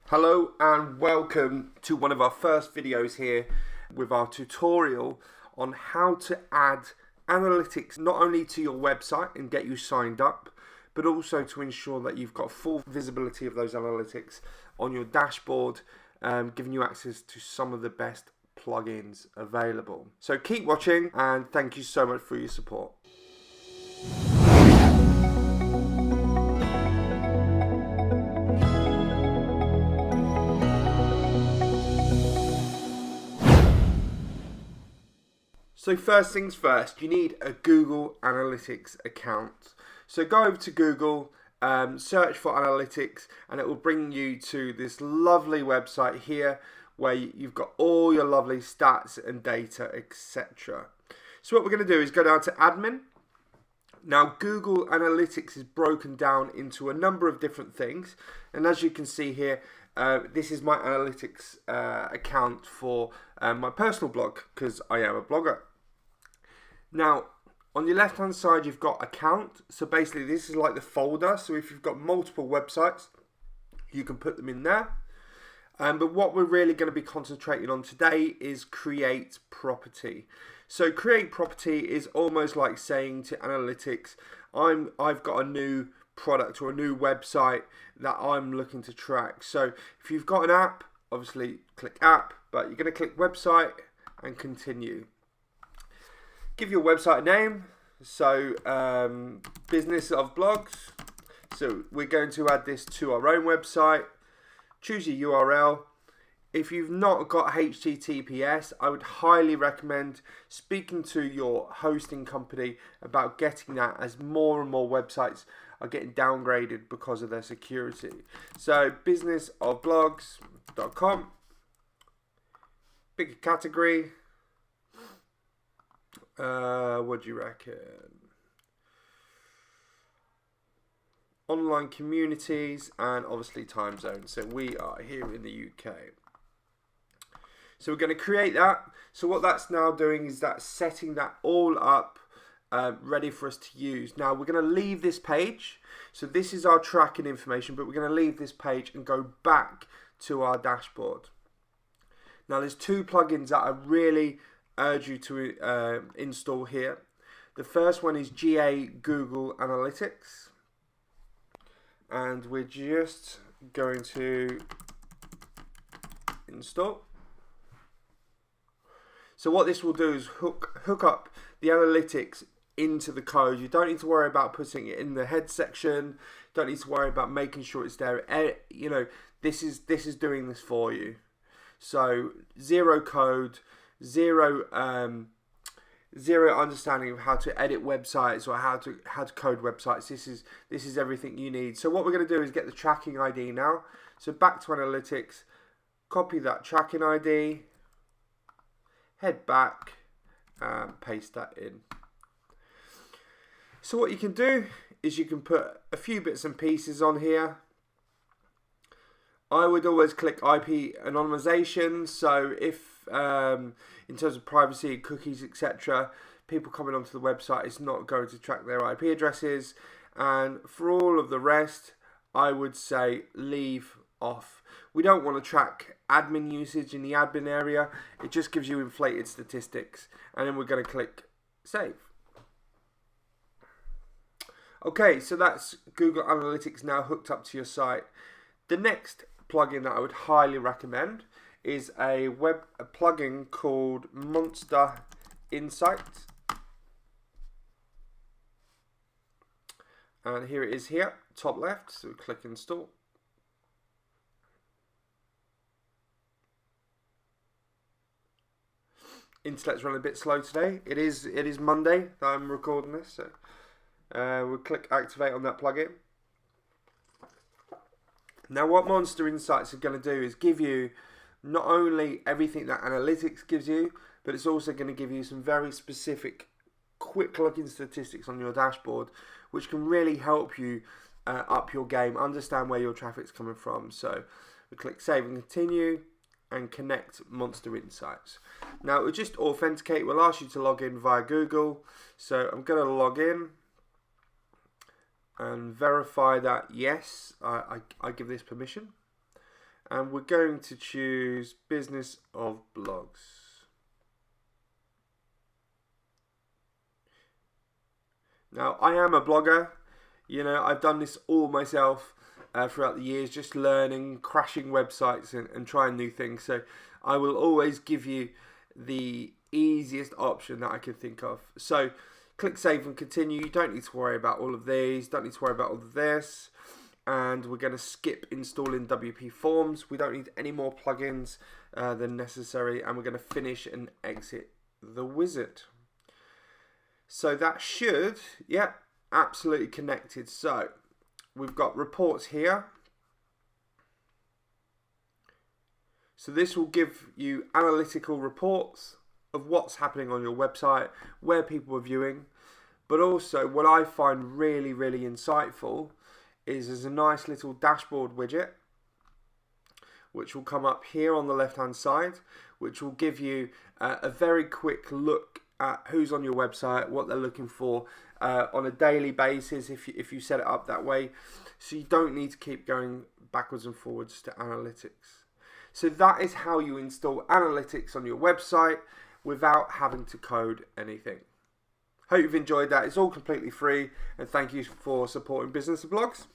Hello and welcome to one of our first videos here with our tutorial on how to add analytics not only to your website and get you signed up, but also to ensure that you've got full visibility of those analytics on your dashboard, giving you access to some of the best plugins available. So keep watching and thank you so much for your support. So first things first, you need a Google Analytics account. So go over to Google, search for Analytics, and it will bring you to this lovely website here where you've got all your lovely stats and data, etc. So what we're going to do is go down to Admin. Now Google Analytics is broken down into a number of different things, and as you can see here, this is my analytics account for my personal blog because I am a blogger. Now, on your left hand side, you've got account. So basically, this is like the folder. So if you've got multiple websites, you can put them in there. But what we're really going to be concentrating on today is create property. So create property is almost like saying to analytics, I've got a new product or a new website that I'm looking to track. So if you've got an app, obviously click app, but you're going to click website and continue. Give your website a name, so business of blogs. So we're going to add this to our own website. Choose your URL. If you've not got HTTPS, I would highly recommend speaking to your hosting company about getting that, as more and more websites are getting downgraded because of their security. So businessofblogs.com. Pick a category. What do you reckon? Online communities and obviously time zone. So we are here in the UK. So we're going to create that. So what that's now doing is that's setting that all up, ready for us to use. Now we're going to leave this page. So this is our tracking information, but we're going to leave this page and go back to our dashboard. Now there's two plugins that I really urge you to install here. The first one is GA Google Analytics, and we're just going to install. So what this will do is hook up the analytics into the code. You don't need to worry about putting it in the head section. Don't need to worry about making sure it's there. You know, this is doing this for you. So zero code, zero understanding of how to edit websites or how to code websites. This is everything you need. So what we're going to do is get the tracking ID now. So back to analytics, copy that tracking ID, head back and paste that in. So what you can do is you can put a few bits and pieces on here. I would always click IP anonymization. So if in terms of privacy, cookies, etc., people coming onto the website, it's not going to track their IP addresses. And for all of the rest, I would say leave off. We don't want to track admin usage in the admin area. It just gives you inflated statistics. And then we're going to click save. Okay, so that's Google Analytics now hooked up to your site. The next plugin that I would highly recommend is a plugin called Monster Insight. And here it is here, top left, so we click install. Internet's running a bit slow today. It is Monday that I'm recording this, so we'll click activate on that plugin. Now what Monster Insights are going to do is give you not only everything that analytics gives you, but it's also going to give you some very specific quick looking statistics on your dashboard, which can really help you up your game, understand where your traffic's coming from. So we click save and continue and connect Monster Insights. Now it will just authenticate. We'll ask you to log in via Google. So I'm going to log in and verify that yes, I give this permission. and we're going to choose Business of Blogs. Now, I am a blogger. I've done this all myself throughout the years, just learning, crashing websites and trying new things. So I will always give you the easiest option that I can think of. So click Save and Continue. You don't need to worry about all of these. Don't need to worry about all of this. And we're going to skip installing WP Forms. We don't need any more plugins than necessary. And we're going to finish and exit the wizard. So that should, absolutely connected. So we've got reports here. So this will give you analytical reports of what's happening on your website, where people are viewing. But also what I find really, really insightful is there's a nice little dashboard widget which will come up here on the left hand side, which will give you a very quick look at who's on your website, what they're looking for on a daily basis if you set it up that way. So you don't need to keep going backwards and forwards to analytics. So that is how you install analytics on your website without having to code anything. Hope you've enjoyed that. It's all completely free, and thank you for supporting Business of Blogs.